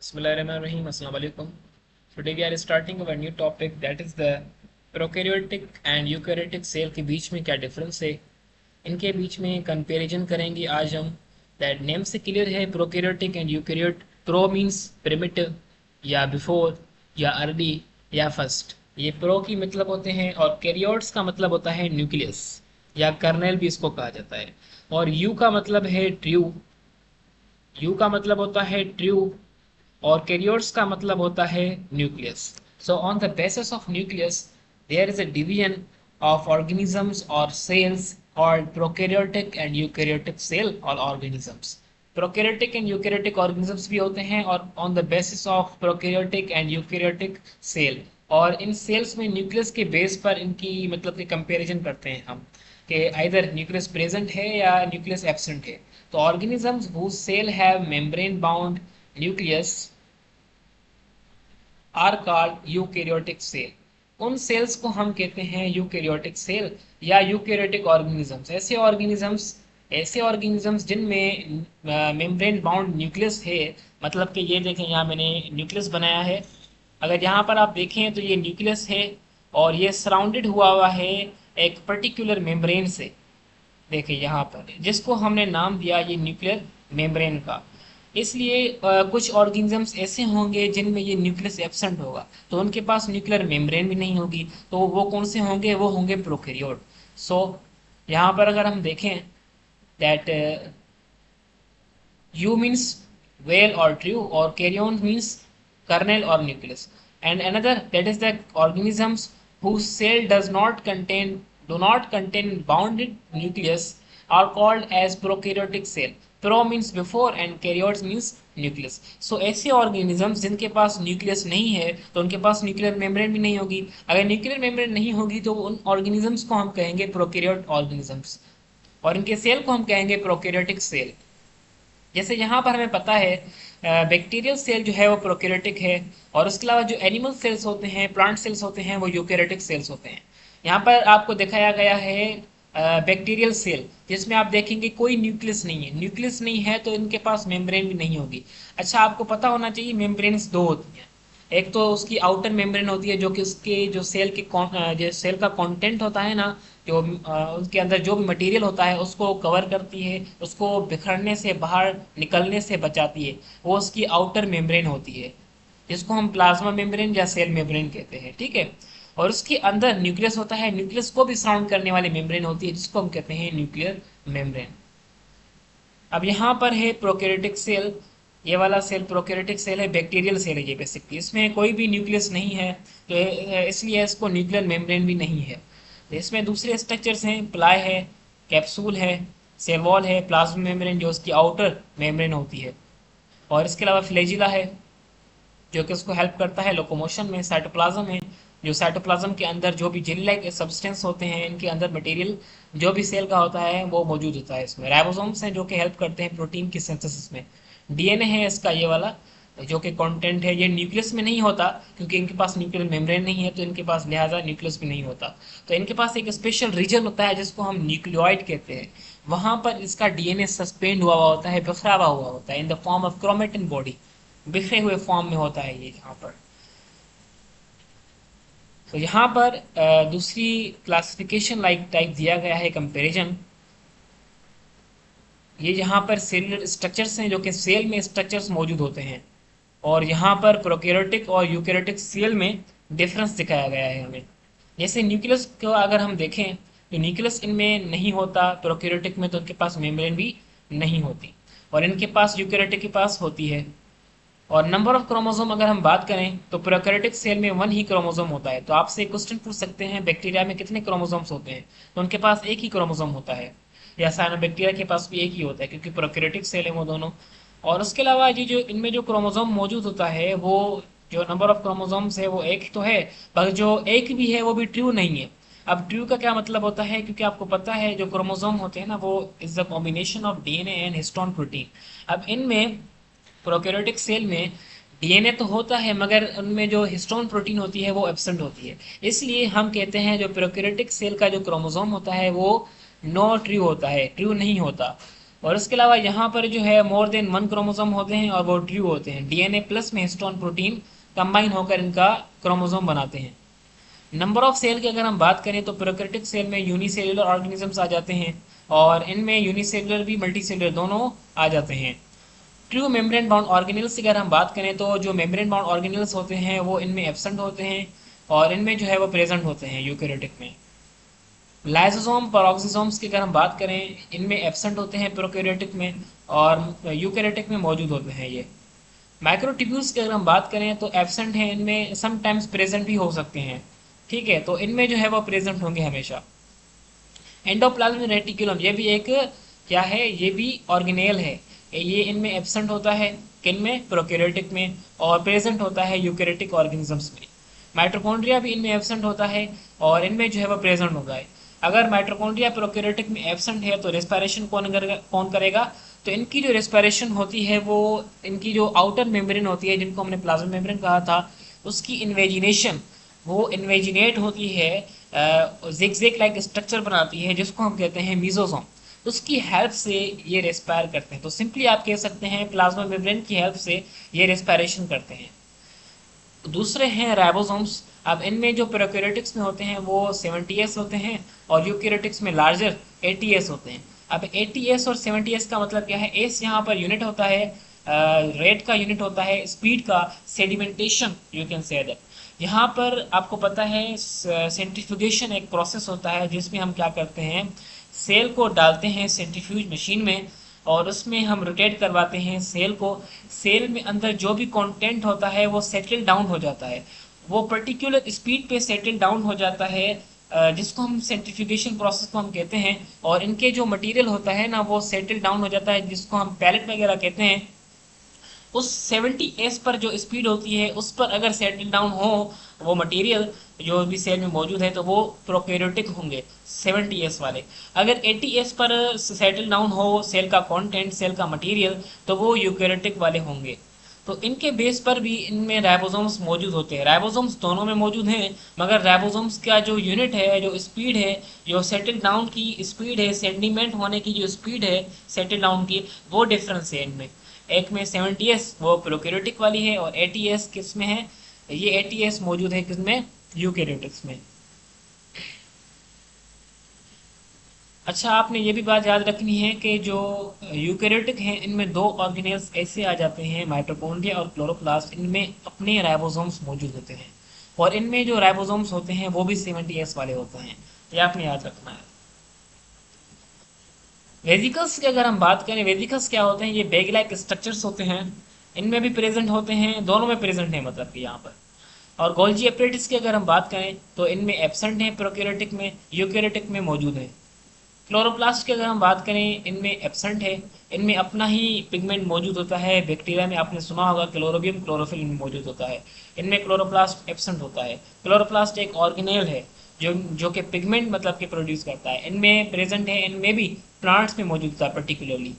Bismillahirrahmanirrahim. Assalamu alaikum. Today we are starting our new topic, that is the prokaryotic and eukaryotic cell के बीच में क्या difference है, इनके बीच में कंपैरिजन करेंगे आज हम. दैट नेम से क्लियर है, prokaryotic and eukaryote. Pro means primitive या बिफोर या अर्ली या फर्स्ट, ये प्रो की मतलब होते हैं, और कैरियोट्स का मतलब होता है न्यूक्लियस या कर्नेल भी इसको कहा जाता है. और यू का मतलब है ट्रू, यू का मतलब होता है ट्रू, और कैरियोट्स का मतलब होता है nucleus. So on the basis of nucleus there is a division of organisms और cells called prokaryotic and eukaryotic cell or organisms. Prokaryotic and eukaryotic organisms भी होते हैं, और on the basis of prokaryotic and eukaryotic cell, और इन sales में nucleus के base पर इनकी मतलब कि कंपैरिजन करते हैं हम कि आइदर न्यूक्लियस प्रेजेंट है या न्यूक्लियस एब्सेंट है. तो organisms whose cell have membrane bound nucleus are called eukaryotic cell. उन सेल्स को हम कहते हैं यूकैरियोटिक सेल या यूकैरियोटिक ऑर्गेनिजम्स. ऐसे ऑर्गेनिजम्स जिनमें मेम्ब्रेन बाउंड न्यूक्लियस है. मतलब कि ये देखें, यहाँ मैंने न्यूक्लियस बनाया है. अगर यहाँ पर आप देखें तो ये न्यूक्लियस है और ये सराउंडेड हुआ है एक पर्टिकुलर मेम्ब्रेन से. देखिए यहाँ पर जिसको हमने नाम दिया ये न्यूक्लियर मेम्ब्रेन का. इसलिए कुछ ऑर्गेनिजम्स ऐसे होंगे जिनमें ये न्यूक्लियस एब्सेंट होगा, तो उनके पास न्यूक्लियर मेम्ब्रेन भी नहीं होगी. तो वो कौन से होंगे? वो होंगे प्रोकैरियोट. सो यहाँ पर अगर हम देखें दैट यू मीन्स वेल और ट्रू, और कैरियन मीन्स कर्नेल और nucleus. And another that is the organisms whose cell do not contain bounded nucleus are called as prokaryotic cell. Pro means before and karyotes means nucleus. So ऐसे organisms जिनके पास nucleus नहीं है तो उनके पास nuclear membrane भी नहीं होगी. अगर न्यूक्लियर मेम्ब्रेन नहीं होगी तो उन ऑर्गेनिजम्स को हम कहेंगे प्रोकैरियोट ऑर्गेनिजम्स, और इनके सेल को हम कहेंगे प्रोकैरियोटिक सेल. जैसे यहाँ पर हमें पता है बैक्टीरियल सेल जो है वो प्रोकैरियोटिक है, और उसके अलावा जो एनिमल सेल्स होते हैं, प्लांट सेल्स होते हैं, वो यूकैरियोटिक सेल्स होते हैं. यहाँ पर आपको दिखाया गया है बैक्टीरियल सेल, जिसमें आप देखेंगे कोई न्यूक्लियस नहीं है. न्यूक्लियस नहीं है तो इनके पास मेम्ब्रेन भी नहीं होगी. अच्छा, आपको पता होना चाहिए मेम्ब्रेन्स दो होती हैं. एक तो उसकी आउटर मेम्ब्रेन होती है जो कि उसके जो सेल के जो सेल का कंटेंट होता है ना, जो उसके अंदर जो भी मटेरियल होता है उसको कवर करती है, उसको बिखरने से, बाहर निकलने से बचाती है. वो उसकी आउटर मेम्ब्रेन होती है, जिसको हम प्लाज्मा मेम्ब्रेन या सेल मेम्ब्रेन कहते हैं. ठीक है. और उसके अंदर न्यूक्लियस होता है. न्यूक्लियस को भी सराउंड करने वाली मेम्ब्रेन होती है जिसको हम कहते हैं न्यूक्लियर मेम्ब्रेन. अब यहाँ पर है प्रोकैरियोटिक सेल. ये वाला सेल प्रोकैरियोटिक सेल है, बैक्टीरियल सेल है ये बेसिकली. इसमें कोई भी न्यूक्लियस नहीं है, तो इसलिए इसको न्यूक्लियर मेम्ब्रेन भी नहीं है. तो इसमें दूसरे स्ट्रक्चर्स हैं, प्लाई है, कैप्सूल है, सेल वॉल है, प्लाज्मा मेम्ब्रेन जो उसकी आउटर मेम्ब्रेन होती है, और इसके अलावा फ्लैजिला है जो कि उसको हेल्प करता है लोकोमोशन में. साइटोप्लाज्म है, जो साइटोप्लाज्म के अंदर जो भी जेली लाइक सब्सटेंस होते हैं, इनके अंदर मटेरियल जो भी सेल का होता है वो मौजूद होता है. इसमें राइबोसोम्स हैं जो कि हेल्प करते हैं प्रोटीन की सिंथेसिस में. डीएनए है इसका ये वाला, जो कि कंटेंट है. ये न्यूक्लियस में नहीं होता क्योंकि इनके पास न्यूक्लियर मेम्ब्रेन नहीं है, तो इनके पास लिहाजा न्यूक्लियस भी नहीं होता. तो इनके पास एक स्पेशल रीजन होता है जिसको हम न्यूक्लियोइड कहते हैं. वहां पर इसका डीएनए सस्पेंड हुआ होता है, बिखरा हुआ होता है in the form of chromatin body. बिखरे हुए फॉर्म में होता है ये यहाँ पर. तो यहाँ पर दूसरी क्लासिफिकेशन लाइक टाइप दिया गया है कंपैरिजन. ये यहाँ पर सेलुलर स्ट्रक्चर्स हैं जो कि सेल में स्ट्रक्चर्स मौजूद होते हैं, और यहाँ पर प्रोकैरियोटिक और यूकैरियोटिक सेल में डिफरेंस दिखाया गया है हमें. जैसे न्यूक्लियस को अगर हम देखें तो न्यूक्लियस इनमें नहीं होता प्रोकैरियोटिक में, तो उनके पास मेम्ब्रेन भी नहीं होती, और इनके पास यूकैरियोटिक के पास होती है. और नंबर ऑफ क्रोमोसोम अगर हम बात करें तो प्रोकैरियोटिक सेल में 1 ही क्रोमोसोम होता है. तो आपसे एक क्वेश्चन पूछ सकते हैं बैक्टीरिया में कितने क्रोमोसोम्स होते हैं, तो उनके पास एक ही क्रोमोसोम होता है. या साइनोबैक्टीरिया के पास भी एक ही होता है क्योंकि प्रोकैरियोटिक सेल है वो दोनों. और उसके अलावा ये जो इनमें जो क्रोमोसोम मौजूद होता है, वो जो नंबर ऑफ क्रोमोसोम्स है वो एक तो है, पर जो एक भी है वो भी ट्रू नहीं है. अब ट्रू का क्या मतलब होता है, क्योंकि आपको पता है जो क्रोमोसोम होते हैं ना, वो is the combination of DNA and histone protein. अब इनमें प्रोकैरियोटिक सेल में डीएनए तो होता है मगर उनमें जो हिस्टोन प्रोटीन होती है वो एब्सेंट होती है. इसलिए हम कहते हैं जो प्रोकैरियोटिक सेल का जो क्रोमोसोम होता है वो नो ट्रू होता है, ट्रू नहीं होता. और उसके अलावा यहाँ पर जो है मोर देन वन क्रोमोसोम होते हैं और वो ट्रू होते हैं। डीएनए प्लस में हिस्टोन प्रोटीन कंबाइन होकर इनका क्रोमोसोम बनाते हैं। नंबर ऑफ सेल की अगर हम बात करें तो प्रोकैरियोटिक सेल में यूनिसेलुलर ऑर्गेनिजम्स आ जाते हैं और इनमें यूनिसेलुलर भी मल्टीसेलुलर दोनों आ जाते हैं। ट्रू मेम्ब्रेन बाउंड ऑर्गेनिल्स की अगर हम बात करें तो जो मेम्ब्रेन बाउंड ऑर्गेनिल्स होते हैं वो इनमें एब्सेंट होते हैं और इनमें जो है वो प्रेजेंट होते हैं यूकैरियोटिक में। लाइसोसोम पेरोक्सिसोम्स की अगर हम बात करें इनमें एब्सेंट होते हैं प्रोकैरियोटिक में और यूकैरियोटिक में मौजूद होते हैं ये। माइक्रोट्यूब्यूल्स की अगर हम बात करें तो एब्सेंट हैं, इनमें समटाइम्स प्रेजेंट भी हो सकते हैं। ठीक है, तो इनमें जो है वो प्रेजेंट होंगे हमेशा। एंडोप्लाज्मिक रेटिकुलम ये भी एक क्या है, ये भी ऑर्गेनेल है। ये इनमें एब्सेंट होता है किन में, प्रोकैरियोटिक में, और प्रेजेंट होता है यूकैरियोटिक ऑर्गेनिजम्स में। माइटोकॉन्ड्रिया भी इनमें एब्सेंट होता है और इनमें जो है वो प्रेजेंट होता है। अगर माइटोकॉन्ड्रिया प्रोकैरियोटिक में एब्सेंट है तो रेस्पिरेशन कौन करेगा? तो इनकी जो रेस्पिरेशन होती है वो इनकी जो आउटर मेम्ब्रेन होती है जिनको हमने प्लाज्मा मेम्ब्रेन कहा था उसकी इन्वेजिनेशन, वो इन्वेजिनेट होती है, जिगजैग लाइक स्ट्रक्चर बनाती है जिसको हम कहते हैं मीजोसोम। उसकी हेल्प से ये रेस्पायर करते हैं। तो सिंपली आप कह सकते हैं प्लाज्मा मेम्ब्रेन की हेल्प से ये रेस्पिरेशन करते हैं। दूसरे हैं राइबोसोम्स। अब इनमें जो प्रोकैरियोटिक्स में होते हैं वो 70s होते हैं और यूकैरियोटिक्स में लार्जर 80s होते हैं। अब 80s और 70s का मतलब क्या है? एस यहाँ पर यूनिट होता है, रेट का यूनिट होता है, स्पीड का, sedimentation you can say that. यहाँ पर आपको पता है सेंट्रीफ्यूगेशन एक प्रोसेस होता है जिसमें हम क्या करते हैं, सेल को डालते हैं सेंट्रीफ्यूज मशीन में और उसमें हम रोटेट करवाते हैं सेल को। सेल में अंदर जो भी कंटेंट होता है वो सेटल डाउन हो जाता है, वो पर्टिकुलर स्पीड पे सेटल डाउन हो जाता है, जिसको हम सेंट्रीफ्यूगेशन प्रोसेस को हम कहते हैं। और इनके जो मटेरियल होता है ना वो सेटल डाउन हो जाता है जिसको हम पैलेट वगैरह कहते हैं। उस 70s पर जो स्पीड होती है उस पर अगर सेटल डाउन हो वो मटेरियल जो भी सेल में मौजूद है तो वो प्रोकैरियोटिक होंगे 70s वाले। अगर 80s पर सेटल डाउन हो सेल का कंटेंट, सेल का मटेरियल, तो वो यूकैरियोटिक वाले होंगे। तो इनके बेस पर भी इनमें राइबोसोम्स मौजूद होते हैं। राइबोसोम्स दोनों में मौजूद हैं मगर राइबोसोम्स का जो यूनिट है, जो स्पीड है, जो सेटल डाउन की स्पीड है, सेडिमेंट होने की जो स्पीड है सेटल डाउन की, वो डिफरेंस है इनमें। एक में 70s वो प्रोकैरियोटिक वाली है और 80s किस में है? ये 80s मौजूद है किसमें? यूकैरियोटिक्स में। अच्छा, आपने ये भी बात याद रखनी है कि जो यूकैरियोटिक हैं इनमें दो ऑर्गेनेल्स ऐसे आ जाते हैं, माइटोकॉन्ड्रिया और क्लोरोप्लास्ट, इनमें अपने राइबोसोम्स मौजूद होते हैं और इनमें जो राइबोसोम्स होते हैं वो भी 70s वाले होते हैं। ये आपने याद रखना है। वेजिकल्स की अगर हम बात करें, वेजिकल्स क्या होते हैं? ये बैग लाइक स्ट्रक्चर्स होते हैं, इनमें भी प्रेजेंट होते हैं, दोनों में प्रेजेंट है मतलब कि यहाँ पर। और गोल्जी एपरेटिस की अगर हम बात करें तो इनमें एब्सेंट है प्रोकैरियोटिक में, यूकैरियोटिक में मौजूद है। क्लोरोप्लास्ट की अगर हम बात करें इनमें एब्सेंट है, इनमें अपना ही पिगमेंट मौजूद होता है। बैक्टीरिया में आपने सुना होगा क्लोरोबियम क्लोरोफिल इनमें मौजूद होता है, इनमें क्लोरोप्लास्ट एब्सेंट होता है। क्लोरोप्लास्ट एक ऑर्गेनेल है जो कि पिगमेंट मतलब कि प्रोड्यूस करता है, इनमें प्रेजेंट है, इनमें भी प्लांट्स में मौजूद होता है पर्टिकुलरली।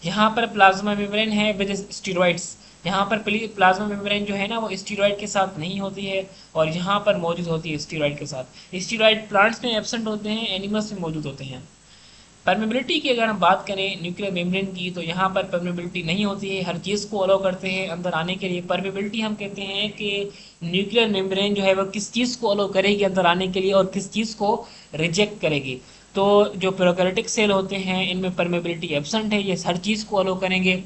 यहाँ पर प्लाज्मा मेम्ब्रेन है विद स्टीरॉइड्स। यहाँ पर प्लाज्मा मेम्ब्रेन जो है ना वो स्टीरॉइड के साथ नहीं होती है और यहाँ पर मौजूद होती है स्टीरॉइड के साथ। स्टीरॉइड प्लांट्स में एब्सेंट होते हैं, एनिमल्स में मौजूद होते हैं। परमेबिलिटी की अगर हम बात करें न्यूक्लियर मेम्ब्रेन की तो यहाँ पर परमेबिलिटी नहीं होती है, हर चीज़ को अलाउ करते हैं अंदर आने के लिए। परमेबिलिटी हम कहते हैं कि न्यूक्लियर मेम्ब्रेन जो है वो किस चीज़ को अलाउ करेगी अंदर आने के लिए और किस चीज़ को रिजेक्ट करेगी। तो जो प्रोकैरियोटिक सेल होते हैं इनमें परमेबिलिटी एब्सेंट है, ये हर चीज़ को अलाउ करेंगे।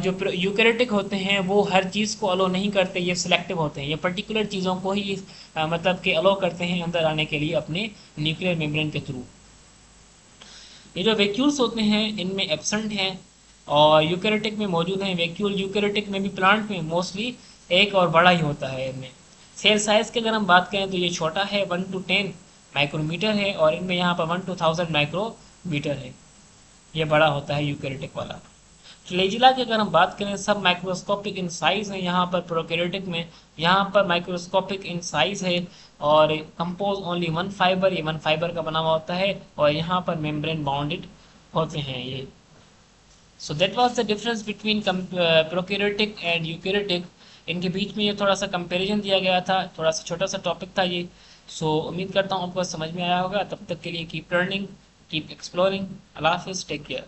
जो यूकैरियोटिक होते हैं वो हर चीज़ को अलाउ नहीं करते, ये सिलेक्टिव होते हैं, ये पर्टिकुलर चीज़ों को ही मतलब कि अलाउ करते हैं अंदर आने के लिए अपने न्यूक्लियर मेम्ब्रेन के थ्रू। ये जो वैक्यूल्स होते हैं इनमें एब्सेंट हैं और यूकैरियोटिक में मौजूद हैं। वैक्यूल यूकैरियोटिक में भी प्लांट में मोस्टली एक और बड़ा ही होता है इनमें। सेल साइज की अगर हम बात करें तो ये छोटा है, 1 to 10 माइक्रोमीटर है और इनमें यहाँ पर 1 to 1000 माइक्रोमीटर है, ये बड़ा होता है यूकैरियोटिक वाला। फ्लैजिला की अगर हम बात करें सब माइक्रोस्कोपिक इन साइज है यहाँ पर प्रोकैरियोटिक में, यहाँ पर माइक्रोस्कोपिक इन साइज है और कंपोज ओनली वन फाइबर, ये वन फाइबर का बना हुआ होता है और यहाँ पर मेम्ब्रेन बाउंडेड होते हैं ये। So that was the difference between prokaryotic and eukaryotic. इनके बीच में ये थोड़ा सा कंपैरिजन दिया गया था, थोड़ा सा छोटा सा टॉपिक था ये। सो उम्मीद करता हूँ आपको समझ में आया होगा। तब तक के लिए कीप लर्निंग, कीप एक्सप्लोरिंग। अल्लाह हाफिज़, टेक केयर।